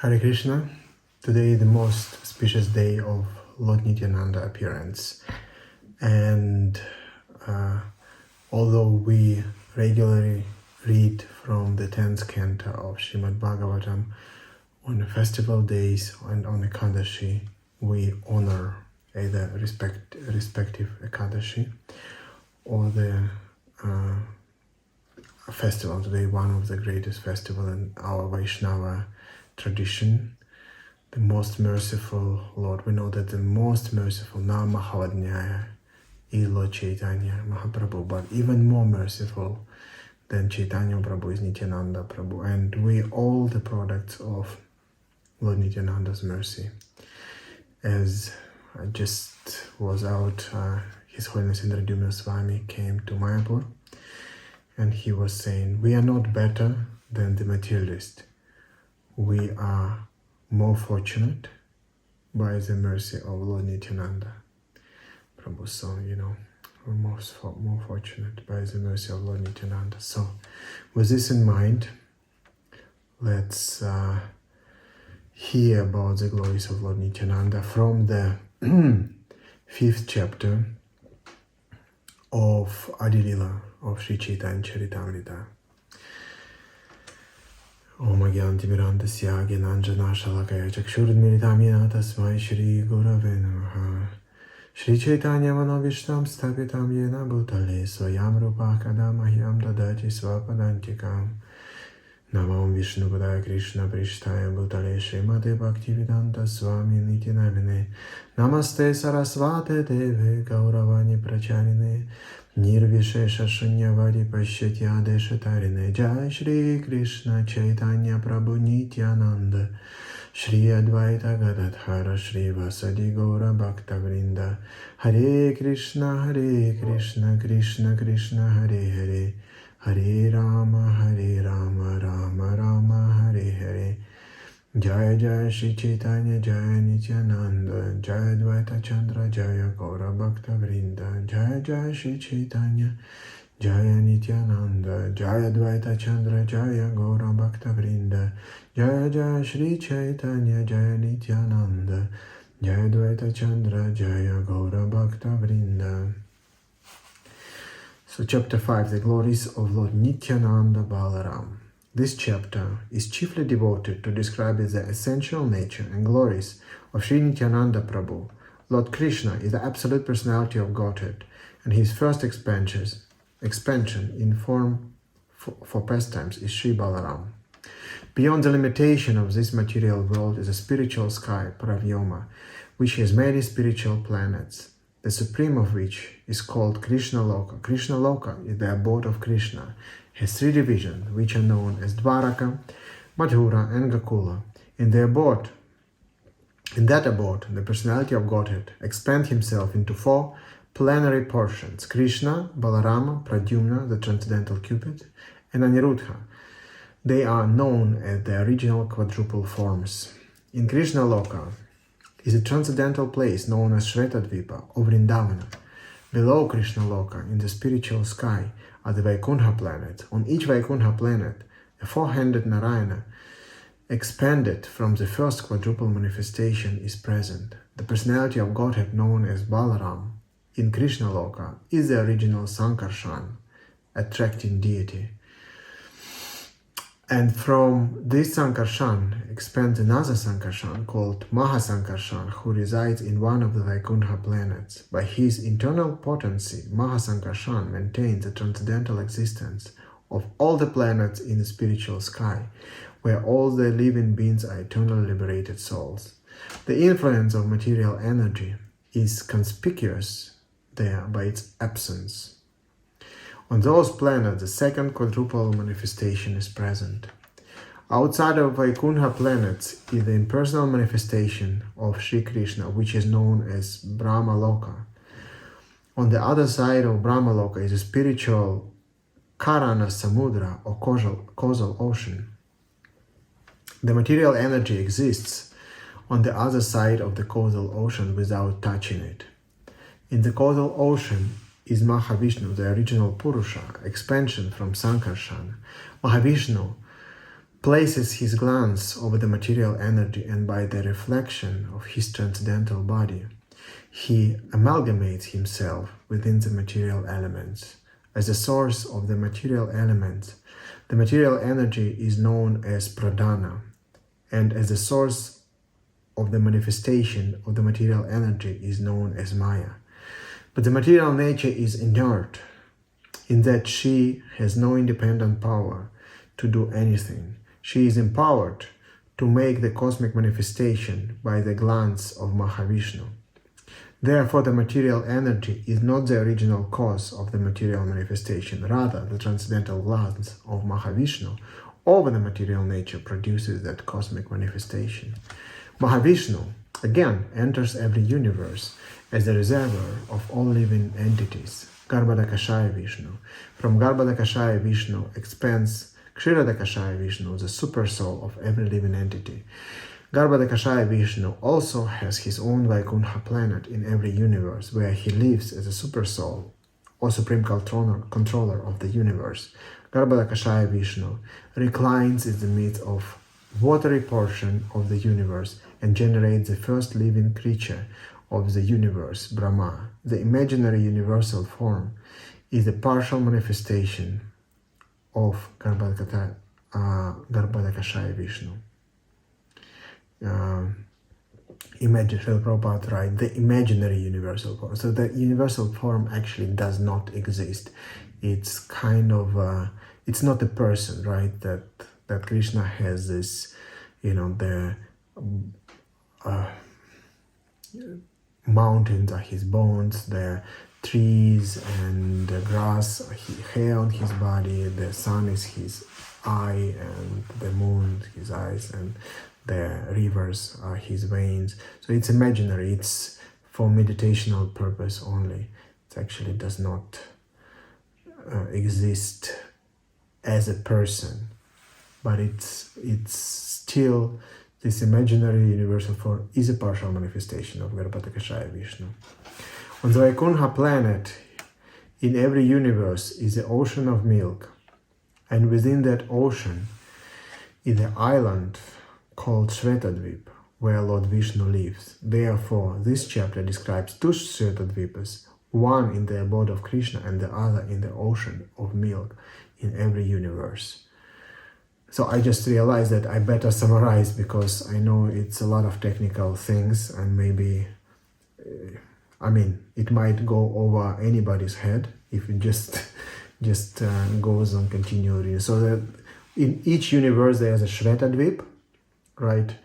Hare Krishna. Today is the most auspicious day of Lord Nityananda appearance. And although we regularly read from the 10th canto of Srimad Bhagavatam on the festival days and on Ekadashi, we honor either respective Ekadashi or the festival today, one of the greatest festivals in our Vaishnava tradition, the most merciful Lord. We know that the most merciful Namahavadnyaya is Lord Chaitanya Mahaprabhu, but even more merciful than Chaitanya Prabhu is Nityananda Prabhu, and we all the products of Lord Nityananda's mercy. As I just was out, His Holiness Indradyumna Swami came to Mayapur, and he was saying, we are not better than the materialist. We are more fortunate by the mercy of Lord Nityananda. Prabhu song, we're more fortunate by the mercy of Lord Nityananda. So, with this in mind, let's hear about the glories of Lord Nityananda from the 5th chapter of Adilila of Sri Chaitanya Charitamrita. Om Agyantimirandasya Gyananjana Shalakaya Chakshurudmiritam Yena Tasmai Shri Gurave Namaha Shri Chaitanya Manovishnam Stapitam Yena Bhutale Swayam Rupa Kadamahyam Dadati Svapadantikam Namam Vishnu Padaya Krishna Prishtaya Bhutale Srimate Bhaktivedanta Swami Niti Namine Namaste Sarasvate Deve Gauravani Pracharine Nirvishesha Shunyavadi Pashyatya Deshatarine Jai Shri Krishna Chaitanya Prabhu Nityananda Shri Advaita Gadadhara Shri Vasadi Gaura Bhakta Vrinda Hare Krishna Krishna Krishna Hare Hare Hare Rama Rama Rama Hare Hare Jaya Jaya Shri Chaitanya Jaya Nityananda Jaya Dvaita Chandra Jaya Gaura Bhakta Vrinda Jaya Jaya Shri Chaitanya Jaya Nityananda Jaya Dvaita Chandra Jaya Gaura Bhakta Vrinda Jaya Jaya Shri Chaitanya Jaya Nityananda Jaya Dvaita Chandra Jaya Gaura Bhakta Vrinda. So chapter 5, the glories of Lord Nityananda Balarama. This chapter is chiefly devoted to describing the essential nature and glories of Sri Nityananda Prabhu. Lord Krishna is the absolute personality of Godhead, and his first expansion in form for pastimes is Sri Balarama. Beyond the limitation of this material world is a spiritual sky, Paravyoma, which has many spiritual planets, the supreme of which is called Krishna Loka. Krishna Loka is the abode of Krishna, has three divisions, which are known as Dwaraka, Madhura, and Gokula. In that abode, the personality of Godhead expands himself into four plenary portions: Krishna, Balarama, Pradyumna, the transcendental Cupid, and Aniruddha. They are known as the original quadruple forms. In Krishna Loka is a transcendental place known as Shvetadvipa or Vrindavana. Below Krishna Loka, in the spiritual sky, are the Vaikuntha planets. On each Vaikuntha planet, a four-handed Narayana, expanded from the first quadruple manifestation, is present. The personality of Godhead known as Balarama in Krishna Loka is the original Sankarshan, attracting deity. And from this Sankarshan expands another Sankarshan called Mahasankarshan, who resides in one of the Vaikuntha planets. By his internal potency, Mahasankarshan maintains the transcendental existence of all the planets in the spiritual sky, where all the living beings are eternally liberated souls. The influence of material energy is conspicuous there by its absence. On those planets, the second quadruple manifestation is present. Outside of Vaikuntha planets is the impersonal manifestation of Sri Krishna, which is known as Brahma Loka. On the other side of Brahma Loka is a spiritual Karana Samudra or causal ocean. The material energy exists on the other side of the causal ocean without touching it. In the causal ocean is Mahavishnu, the original Purusha, expansion from Sankarshan. Mahavishnu places his glance over the material energy, and by the reflection of his transcendental body, he amalgamates himself within the material elements. As the source of the material elements, the material energy is known as pradhana, and as the source of the manifestation of the material energy is known as maya. But the material nature is inert, in that she has no independent power to do anything. She is empowered to make the cosmic manifestation by the glance of Mahavishnu. Therefore, the material energy is not the original cause of the material manifestation. Rather, the transcendental glance of Mahavishnu over the material nature produces that cosmic manifestation. Mahavishnu, again, enters every universe as the reservoir of all living entities. Garbhodakashaya Vishnu. From Garbhodakashaya Vishnu expands Kshirodakashaya Vishnu, the supersoul of every living entity. Garbhodakashaya Vishnu also has his own Vaikuntha planet in every universe, where he lives as a supersoul or supreme controller of the universe. Garbhodakashaya Vishnu reclines in the midst of watery portion of the universe and generates the first living creature of the universe, Brahma. The imaginary universal form is the partial manifestation of Garbhodakashaya Vishnu. Imagine, Srila Prabhupada writes, the imaginary universal form. So the universal form actually does not exist. It's kind of, it's not a person, right? That Krishna has this, the mountains are his bones, the trees and the grass, hair on his body, the sun is his eye, and the moon his eyes, and the rivers are his veins. So it's imaginary, it's for meditational purpose only. It actually does not exist as a person, but it's still, this imaginary universal form is a partial manifestation of Garbhodakashaya Vishnu. On the Vaikuntha planet, in every universe is an ocean of milk, and within that ocean is an island called Shvetadvip, where Lord Vishnu lives. Therefore, this chapter describes two Shvetadvipas, one in the abode of Krishna and the other in the ocean of milk in every universe. So I just realized that I better summarize, because I know it's a lot of technical things, and maybe, it might go over anybody's head if it just goes on continually. So that in each universe there's a Shvetadvip, right?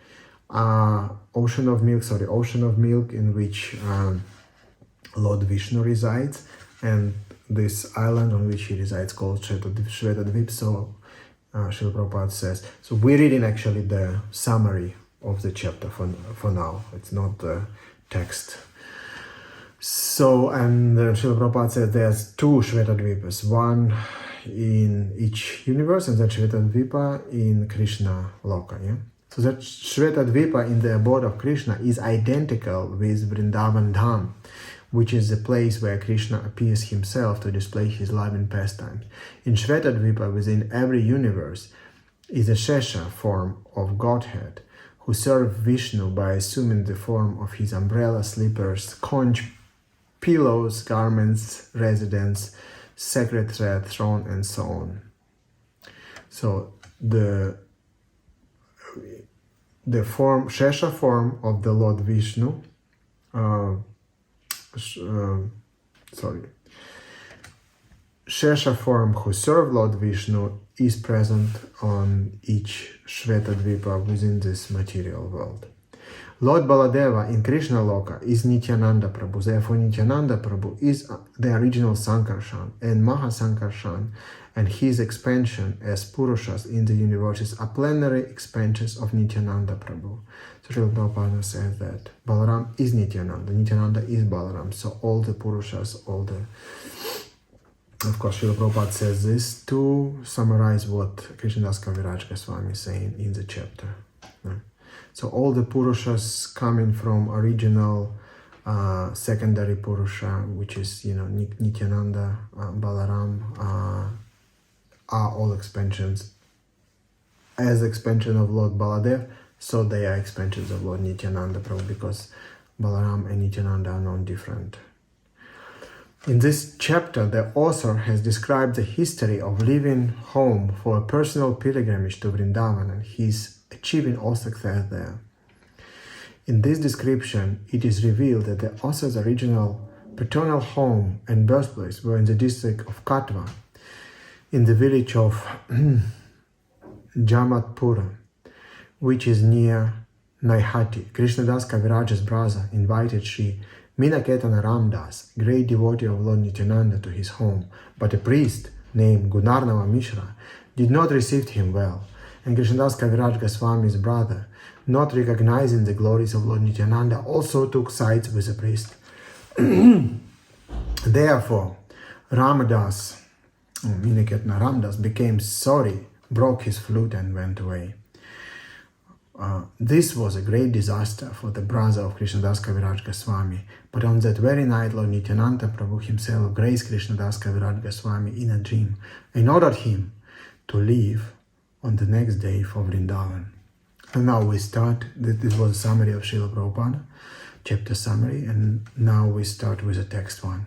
Ocean of milk in which Lord Vishnu resides, and this island on which he resides called Shvetadvip. So Srila Prabhupada says, so we're reading actually the summary of the chapter for now. It's not the text. So, and Srila Prabhupada says there's two Shvetadvipas, one in each universe, and that Shvetadvipa in Krishna Loka, yeah? So that Shvetadvipa in the abode of Krishna is identical with Vrindavan Dham, which is the place where Krishna appears himself to display his loving pastimes. In Shvetadvipa, within every universe, is a Shesha form of Godhead, who serve Vishnu by assuming the form of his umbrella, slippers, conch, pillows, garments, residence, sacred thread, throne, and so on. So the form, Shesha form of the Lord Vishnu, Shesha form who serve Lord Vishnu is present on each Shvetadvipa within this material world. Lord Baladeva in Krishna Loka is Nityananda Prabhu. Therefore, Nityananda Prabhu is the original Sankarshan, and Mahasankarshan and his expansion as Purushas in the universes are plenary expansions of Nityananda Prabhu. So Srila Prabhupada says that Balaram is Nityananda, Nityananda is Balaram. So all the Purushas, of course, Srila Prabhupada says this to summarize what Krishnadas Kaviraj Goswami is saying in the chapter. So all the Purushas coming from original secondary Purusha, which is, Nityananda, Balaram, are all expansions as expansion of Lord Baladev, so they are expansions of Lord Nityananda Prabhu, because Balaram and Nityananda are not different. In this chapter, the author has described the history of leaving home for a personal pilgrimage to Vrindavan, and he's achieving all success there. In this description, it is revealed that the author's original paternal home and birthplace were in the district of Katwa, in the village of Jamatpura, which is near Naihati. Krishnadas Kaviraja's brother invited Sri Minaketana Ramdas, great devotee of Lord Nityananda, to his home, but a priest named Gunarnava Mishra did not receive him well, and Krishnadas Kaviraj Goswami's brother, not recognizing the glories of Lord Nityananda, also took sides with the priest. Therefore, Minaketana Ramdas became sorry, broke his flute and went away. This was a great disaster for the brother of Krishnadas Kaviraj Goswami, but on that very night Lord Nityananda Prabhu himself graced Krishnadas Kaviraj Goswami in a dream and ordered him to leave on the next day for Vrindavan. And now we start, this was a summary of Srila Prabhupada, chapter summary, and now we start with the text one.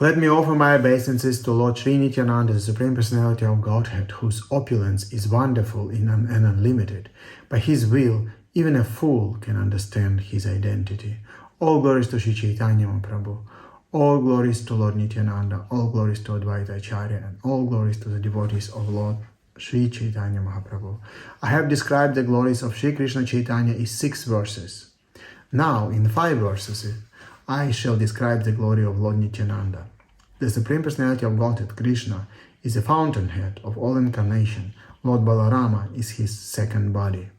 Let me offer my obeisances to Lord Sri Nityananda, the Supreme Personality of Godhead, whose opulence is wonderful and unlimited. By his will, even a fool can understand his identity. All glories to Sri Chaitanya Mahaprabhu, all glories to Lord Nityananda, all glories to Advaita Acharya, and all glories to the devotees of Lord Sri Chaitanya Mahaprabhu. I have described the glories of Sri Krishna Chaitanya in 6 verses. Now, in 5 verses, I shall describe the glory of Lord Nityananda. The Supreme Personality of Godhead, Krishna, is the fountainhead of all incarnation. Lord Balarama is his second body.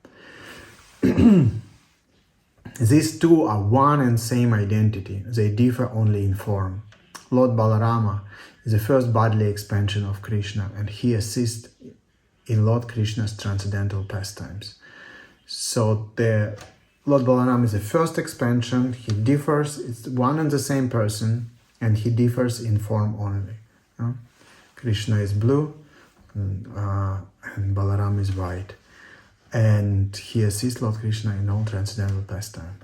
These two are one and same identity. They differ only in form. Lord Balarama is the first bodily expansion of Krishna, and he assists in Lord Krishna's transcendental pastimes. So the Lord Balarama is the first expansion. He differs, it's one and the same person, and he differs in form only. Krishna is blue, and Balaram is white. And he assists Lord Krishna in all transcendental pastime.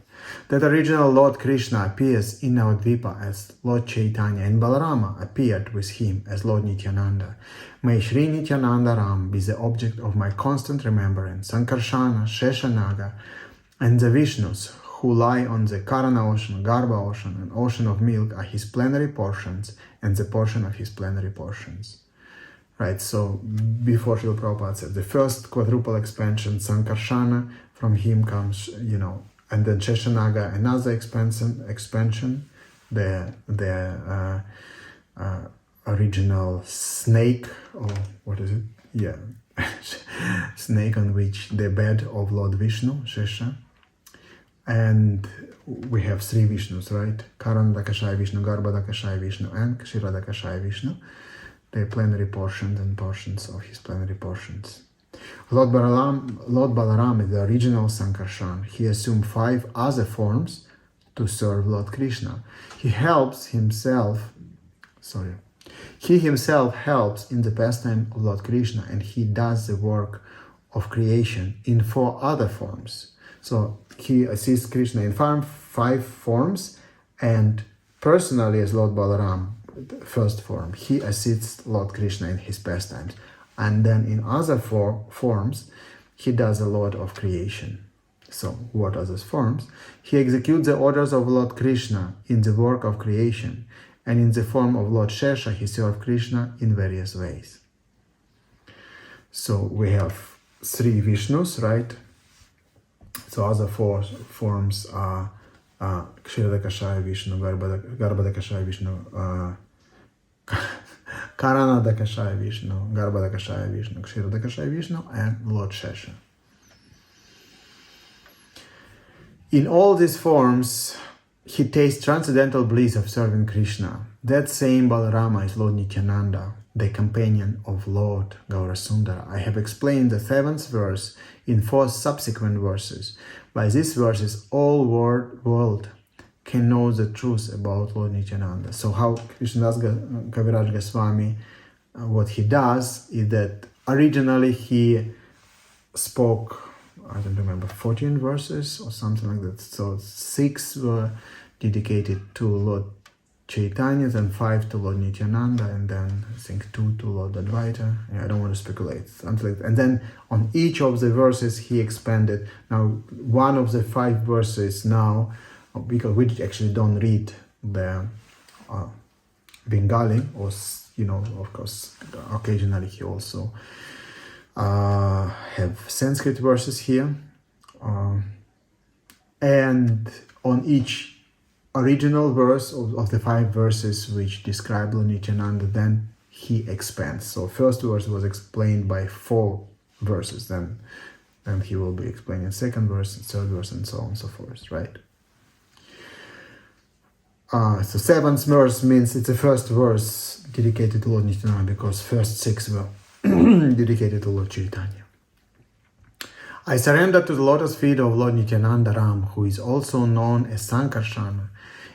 That original Lord Krishna appears in Navadvipa as Lord Chaitanya, and Balarama appeared with him as Lord Nityananda. May Sri Nityananda Ram be the object of my constant remembrance. Sankarshana, Sheshanaga, and the Vishnus, who lie on the Karana ocean, Garbha ocean, and ocean of milk, are his plenary portions, and the portion of his plenary portions. Right, so before Srila Prabhupada said, the first quadruple expansion, Sankarshana, from him comes, and then Sheshanaga, another expansion, the original snake, or what is it? Yeah, snake on which the bed of Lord Vishnu, Shesha. And we have 3 Vishnus, right? Karanadakashaya Vishnu, Garbhadakashaya Vishnu, and Kshiradakashaya Vishnu. The plenary portions and portions of his plenary portions. Lord Balaram is the original Sankarshan. He assumed 5 other forms to serve Lord Krishna. He himself helps in the pastime of Lord Krishna, and he does the work of creation in 4 other forms. So he assists Krishna in 5 forms, and personally as Lord Balaram, the first form, he assists Lord Krishna in his pastimes. And then in other 4 forms, he does a lot of creation. So what are those forms? He executes the orders of Lord Krishna in the work of creation, and in the form of Lord Shesha, he serves Krishna in various ways. So we have 3 Vishnus, right? So other 4 forms are Kshiradakashaya Vishnu, Garbhadakashaya Vishnu, Karanadakashaya Vishnu, Garbhadakashaya Vishnu, Kshiradakashaya Vishnu, and Lord Shesha. In all these forms, he tastes transcendental bliss of serving Krishna. That same Balarama is Lord Nityananda, the companion of Lord Gaurasundara. I have explained the 7th verse in 4 subsequent verses. By these verses, all world can know the truth about Lord Nityananda. So how Krishnadas Kaviraj Goswami, what he does is that originally he spoke, I don't remember, 14 verses or something like that. So 6 were dedicated to Lord Chaitanya, then 5 to Lord Nityananda, and then I think 2 to Lord Advaita. I don't want to speculate. Something like that. And then on each of the verses he expanded. Now, one of the 5 verses now, because we actually don't read the Bengali, or of course, occasionally he also have Sanskrit verses here, and on each original verse of the 5 verses which describe Lord Nityananda, then he expands. So first verse was explained by 4 verses, then he will be explaining second verse, third verse, and so on and so forth, right? So 7th verse means it's the first verse dedicated to Lord Nityananda, because first 6 were dedicated to Lord Chaitanya. I surrender to the lotus feet of Lord Nityananda Ram, who is also known as Sankarsana,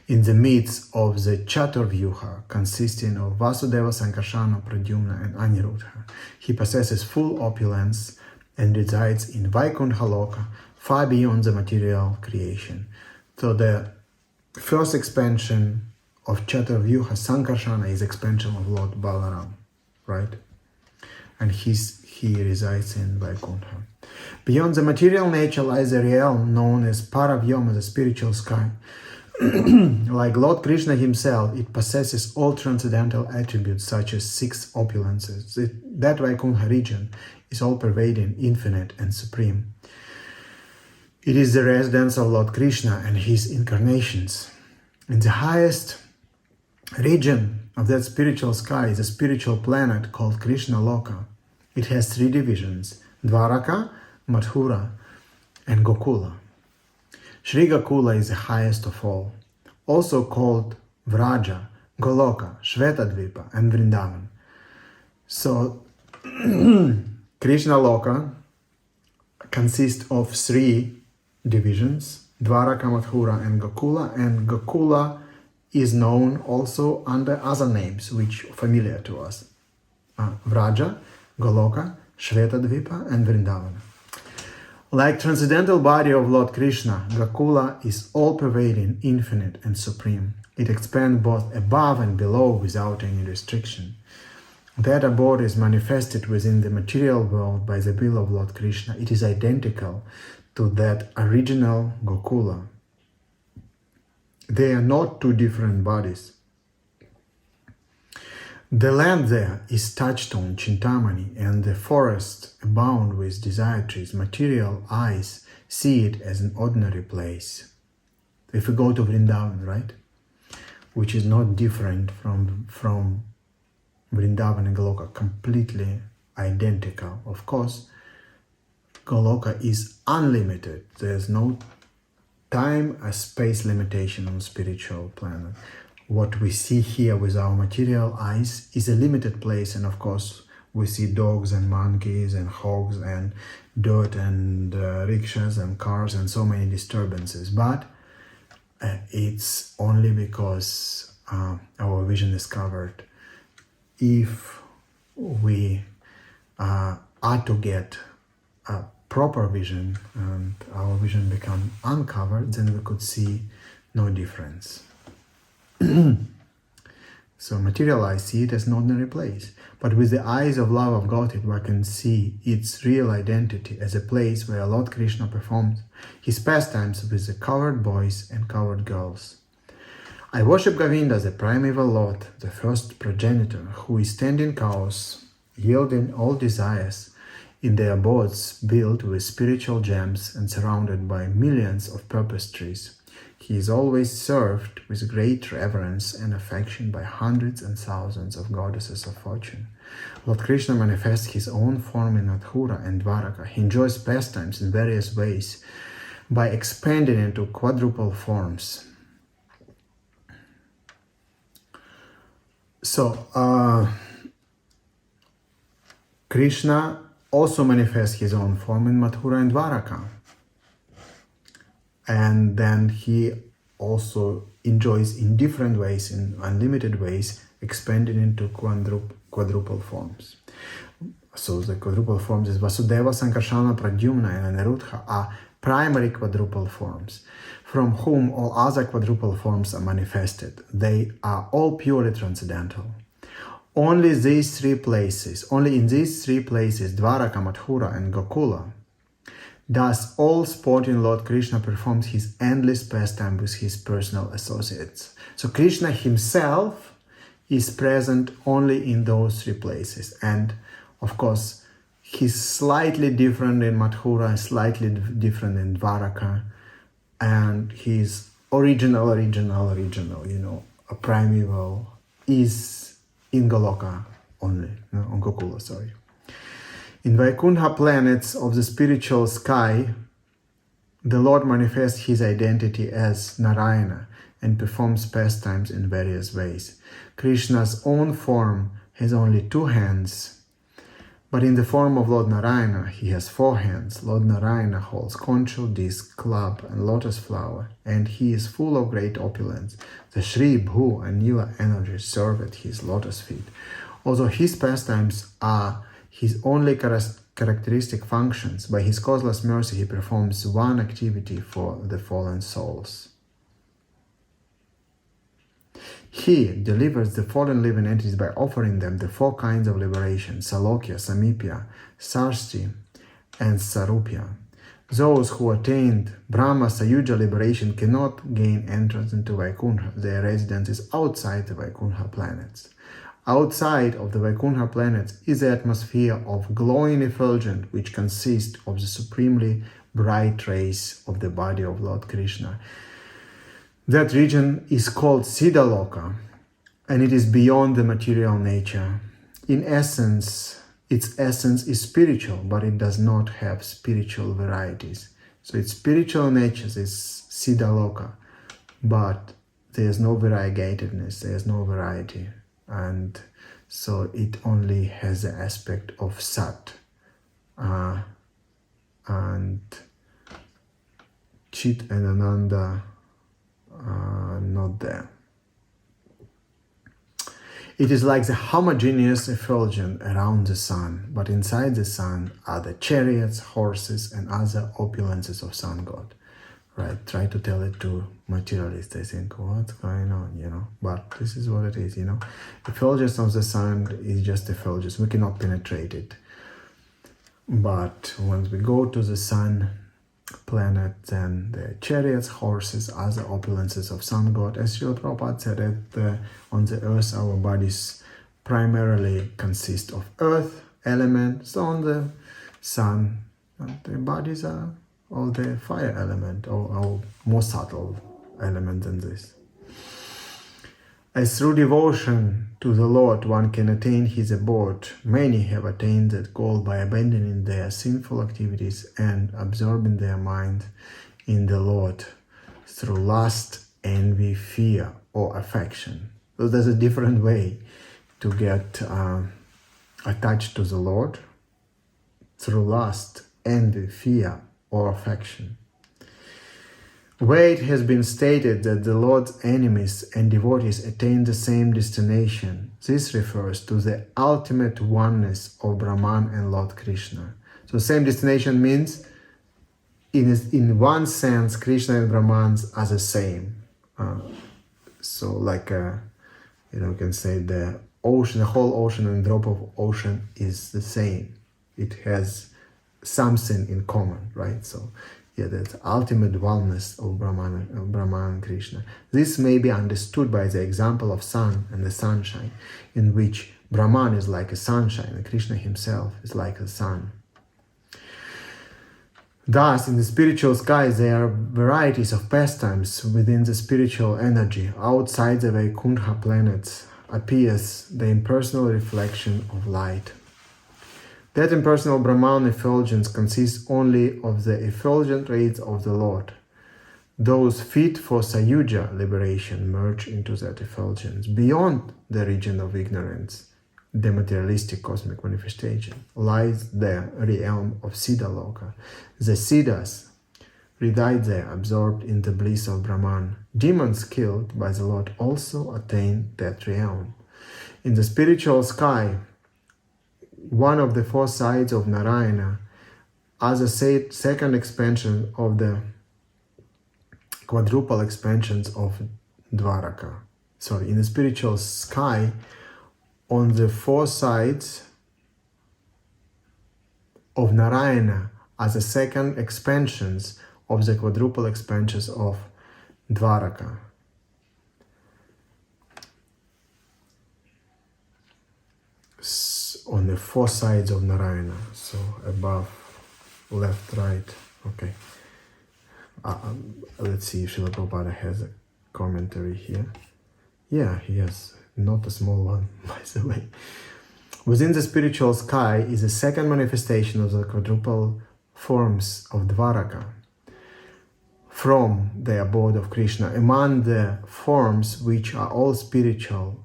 in the midst of the Chaturvyuha, consisting of Vasudeva, Sankarsana, Pradyumna, and Aniruddha. He possesses full opulence and resides in Vaikuntha Loka, far beyond the material creation. So the first expansion of Chaturvyuha, Sankarsana, is expansion of Lord Balarama, right? And he resides in Vaikuntha. Beyond the material nature lies the realm known as Paravyoma, the spiritual sky. Like Lord Krishna himself, it possesses all transcendental attributes such as 6 opulences. That Vaikuntha region is all-pervading, infinite, and supreme. It is the residence of Lord Krishna and his incarnations. In the highest region of that spiritual sky is a spiritual planet called Krishna Loka. It has 3 divisions: Dwaraka, Mathura, and Gokula. Sri Gokula is the highest of all, also called Vraja, Goloka, Shvetadvipa, and Vrindavan. So Krishna Loka consists of 3 divisions: Dwaraka, Mathura, and Gokula is known also under other names which are familiar to us: Vraja, Goloka, Shvetadvipa, and Vrindavan. Like transcendental body of Lord Krishna, Gokula is all-pervading, infinite, and supreme. It expands both above and below without any restriction. That abode is manifested within the material world by the will of Lord Krishna. It is identical to that original Gokula. They are not 2 different bodies. The land there is touchstone, Chintamani, and the forest abound with desire trees. Material eyes see it as an ordinary place. If we go to Vrindavan, right, which is not different from Vrindavan and Goloka, completely identical. Of course, Goloka is unlimited. There's no time or space limitation on spiritual planet. What we see here with our material eyes is a limited place, and of course we see dogs and monkeys and hogs and dirt and rickshaws and cars and so many disturbances, but it's only because our vision is covered. If we are to get a proper vision and our vision become uncovered, then we could see no difference. So material eyes see it as an ordinary place, but with the eyes of love of Godhead one can see its real identity as a place where Lord Krishna performs his pastimes with the covered boys and covered girls. I worship Govinda, the primeval Lord, the first progenitor, who is tending cows, yielding all desires, in their abodes built with spiritual gems and surrounded by millions of purpose trees. He is always served with great reverence and affection by hundreds and thousands of goddesses of fortune. Lord Krishna manifests his own form in Mathura and Dwaraka. He enjoys pastimes in various ways by expanding into quadruple forms. So, Krishna also manifests his own form in Mathura and Dwaraka. And then he also enjoys in different ways, in unlimited ways, expanded into quadruple forms. So the quadruple forms is Vasudeva, Sankarsana, Pradyumna, and Aniruddha are primary quadruple forms, from whom all other quadruple forms are manifested. They are all purely transcendental. Only in these three places, Dwaraka, Mathura, and Gokula, does all sporting Lord Krishna performs his endless pastime with his personal associates. So Krishna himself is present only in those three places. And of course, he's slightly different in Mathura, slightly different in Dwaraka, and his original, a primeval is in Goloka only, no, on Gokula, sorry. In Vaikuntha planets of the spiritual sky, the Lord manifests his identity as Narayana and performs pastimes in various ways. Krishna's own form has only 2 hands, but in the form of Lord Narayana, he has 4 hands. Lord Narayana holds conch, disc, club, and lotus flower, and he is full of great opulence. The Shri, Bhu, and Nila energies serve at his lotus feet. Although his pastimes are his only characteristic functions, by his causeless mercy he performs one activity for the fallen souls. He delivers the fallen living entities by offering them the 4 kinds of liberation: Salokya, Samipya, Sarsti, and Sarupya. Those who attained Brahma Sayuja liberation cannot gain entrance into Vaikuntha. Their residence is outside the Vaikuntha planets. Outside of the Vaikuntha planets is the atmosphere of glowing effulgence, which consists of the supremely bright rays of the body of Lord Krishna. That region is called Siddhaloka, and it is beyond the material nature. In essence, its essence is spiritual, but it does not have spiritual varieties. So its spiritual nature is Siddhaloka, but there is no variegatedness, there is no variety. And so it only has the aspect of Sat. And Chit and Ananda are not there. It is like the homogeneous effulgence around the sun, but inside the sun are the chariots, horses, and other opulences of sun god. Right? Try to tell it to materialists. They think, what's going on, But this is what it is, Effulgence of the sun is just effulgence. We cannot penetrate it. But once we go to the sun planet, then the chariots, horses, other opulences of sun god. As Srila Prabhupada said that on the earth our bodies primarily consist of earth element. So on the sun, the bodies are all the fire element, or more subtle element than this. As through devotion to the Lord one can attain his abode, many have attained that goal by abandoning their sinful activities and absorbing their mind in the Lord through lust, envy, fear, or affection. So there's a different way to get attached to the Lord: through lust, envy, fear, or affection. Where it has been stated that the Lord's enemies and devotees attain the same destination, this refers to the ultimate oneness of Brahman and Lord Krishna. So same destination means, in one sense, Krishna and Brahmans are the same. So like, you can say the ocean, the whole ocean and drop of ocean is the same. It has something in common, right? So that ultimate oneness of Brahman and Krishna. This may be understood by the example of sun and the sunshine, in which Brahman is like a sunshine and Krishna himself is like a sun. Thus, in the spiritual sky, there are varieties of pastimes within the spiritual energy. Outside the Vaikuntha planets appears the impersonal reflection of light. That impersonal Brahman effulgence consists only of the effulgent rays of the Lord. Those fit for Sayuja liberation merge into that effulgence. Beyond the region of ignorance, the materialistic cosmic manifestation, lies the realm of Siddhaloka. The Siddhas reside there, absorbed in the bliss of Brahman. Demons killed by the Lord also attain that realm. In the spiritual sky, one of the four sides of Narayana as a second expansion of the quadruple expansions of Dwaraka. In the spiritual sky, on the four sides of Narayana as a second expansions of the quadruple expansions of Dwaraka. On the four sides of Narayana, so above, left, right. Okay. Let's see if Srila Prabhupada has a commentary here. Yeah, he has, not a small one, by the way. Within the spiritual sky is a second manifestation of the quadruple forms of Dwaraka from the abode of Krishna. Among the forms which are all spiritual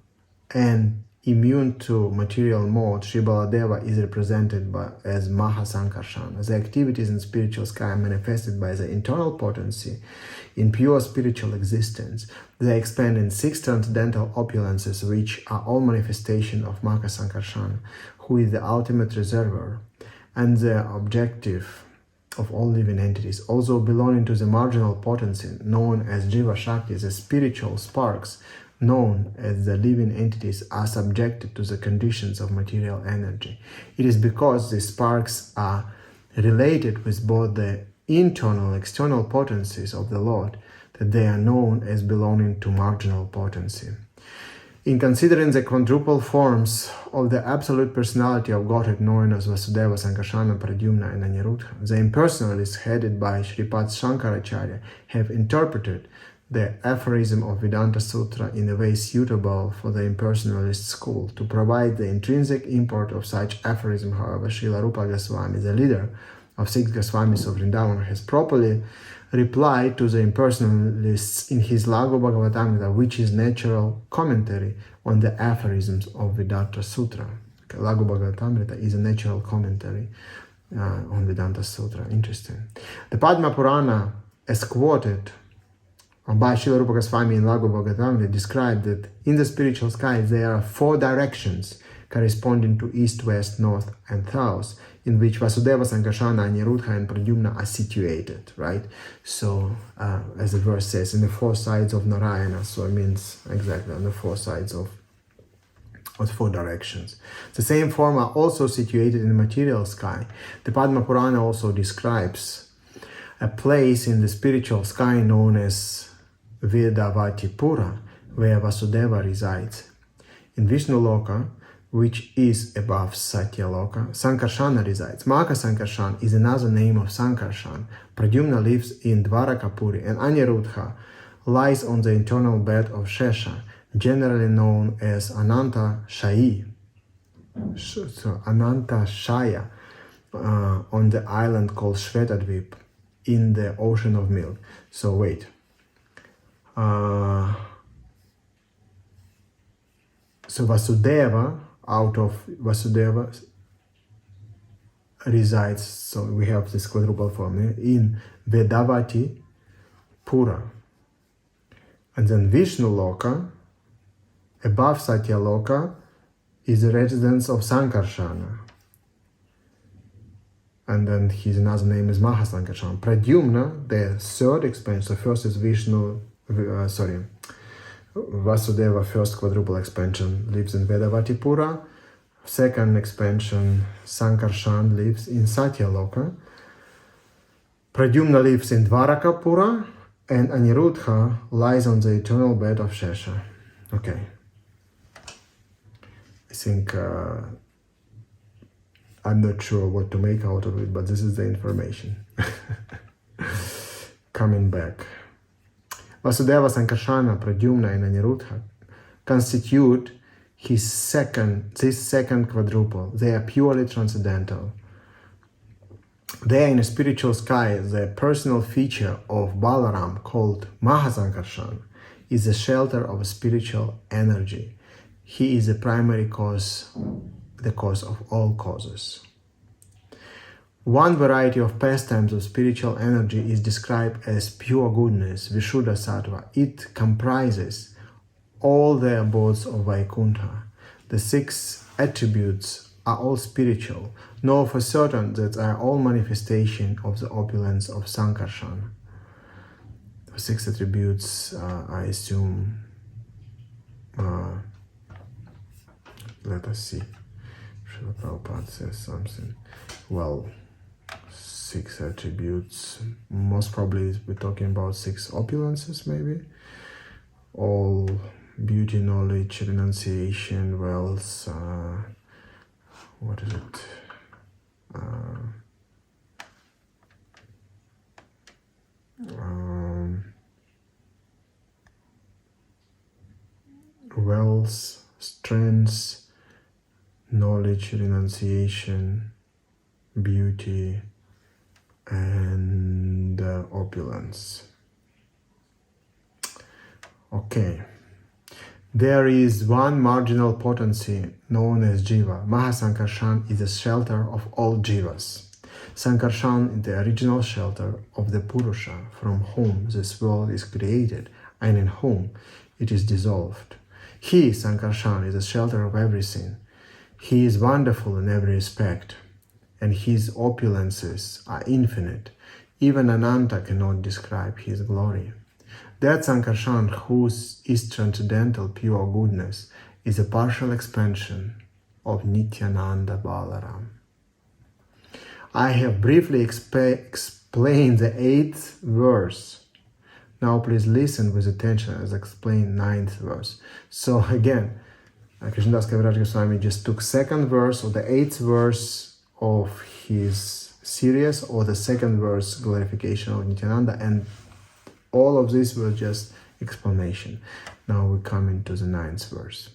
and immune to material mode, Sri Baladeva is represented as Mahasankarsana. The activities in spiritual sky are manifested by the internal potency in pure spiritual existence. They expand in 6 transcendental opulences, which are all manifestation of Mahasankarsana, who is the ultimate reservoir and the objective of all living entities. Also belonging to the marginal potency known as Jiva Shakti, the spiritual sparks known as the living entities are subjected to the conditions of material energy. It is because these sparks are related with both the internal and external potencies of the Lord that they are known as belonging to marginal potency. In considering the quadruple forms of the absolute personality of Godhead known as Vasudeva, Sankarsana, Pradyumna, and Aniruddha, the impersonalists headed by Shripad Shankaracharya have interpreted the aphorism of Vedanta Sutra in a way suitable for the impersonalist school. To provide the intrinsic import of such aphorism, however, Srila Rupa Goswami, the leader of 6 Goswamis of Vrindavan, has properly replied to the impersonalists in his Laghu Bhagavatamrita, which is natural commentary on the aphorisms of Vedanta Sutra. Laghu Bhagavatamrita is a natural commentary on Vedanta Sutra. Interesting. The Padma Purana, as quoted by Srila Rupa Goswami in Laghu Bhagavatamrita, described that in the spiritual sky there are 4 directions corresponding to east, west, north, and south, in which Vasudeva, Sankarsana, Aniruddha, and Pradyumna are situated, right? So, as the verse says, in the 4 sides of Narayana, so it means exactly on the 4 sides of 4 directions. The same form are also situated in the material sky. The Padma Purana also describes a place in the spiritual sky known as Vedavati Pura, where Vasudeva resides. In Vishnu Loka, which is above Satya Loka, Sankarsana resides. Mahasankarsana is another name of Sankarsana. Pradyumna lives in Dvarakapuri, and Aniruddha lies on the internal bed of Shesha, generally known as Ananta Shaya, on the island called Shvetadvip in the ocean of milk. So wait. So Vasudeva, out of Vasudeva resides, so we have this quadruple form in Vedavati Pura. And then Vishnu Loka, above Satya Loka, is the residence of Sankarsana. And then his another name is Mahasankarsana. Pradyumna, the 3rd expansion, so first is Vasudeva, first quadruple expansion, lives in Vedavati Pura. 2nd expansion, Sankarshan, lives in Satya Loka. Pradyumna lives in Dvaraka Pura, and Aniruddha lies on the eternal bed of Shesha. Okay. I think I'm not sure what to make out of it, but this is the information. Coming back. Vasudeva, Sankarsana, Pradyumna, and Aniruddha constitute this second quadruple. They are purely transcendental. There in a spiritual sky, the personal feature of Balarama, called Mahasankarsana, is the shelter of spiritual energy. He is the primary cause, the cause of all causes. One variety of pastimes of spiritual energy is described as pure goodness, Vishuddha Sattva. It comprises all the abodes of Vaikuntha. The 6 attributes are all spiritual. Know for certain that they are all manifestation of the opulence of Sankarshan. The 6 attributes, I assume, let us see. Srila Prabhupada says something. Well, 6 attributes. Most probably we're talking about 6 opulences, maybe. All beauty, knowledge, renunciation, wealth. What is it? Wealth, strength, knowledge, renunciation, beauty, and opulence. Okay. There is one marginal potency known as Jiva. Mahasankarshan is the shelter of all Jivas. Sankarshan is the original shelter of the Purusha, from whom this world is created and in whom it is dissolved. He, Sankarshan, is the shelter of everything. He is wonderful in every respect, and his opulences are infinite. Even Ananta cannot describe his glory. That Sankarshan, whose is transcendental pure goodness, is a partial expansion of Nityananda Balarama. I have briefly explained the 8th verse. Now please listen with attention as I explain 9th verse. So again, Krishnadas Kaviraj Goswami just took 2nd verse or the 8th verse of his series, or the 2nd verse, glorification of Nityananda, and all of this was just explanation. Now we come into the 9th verse.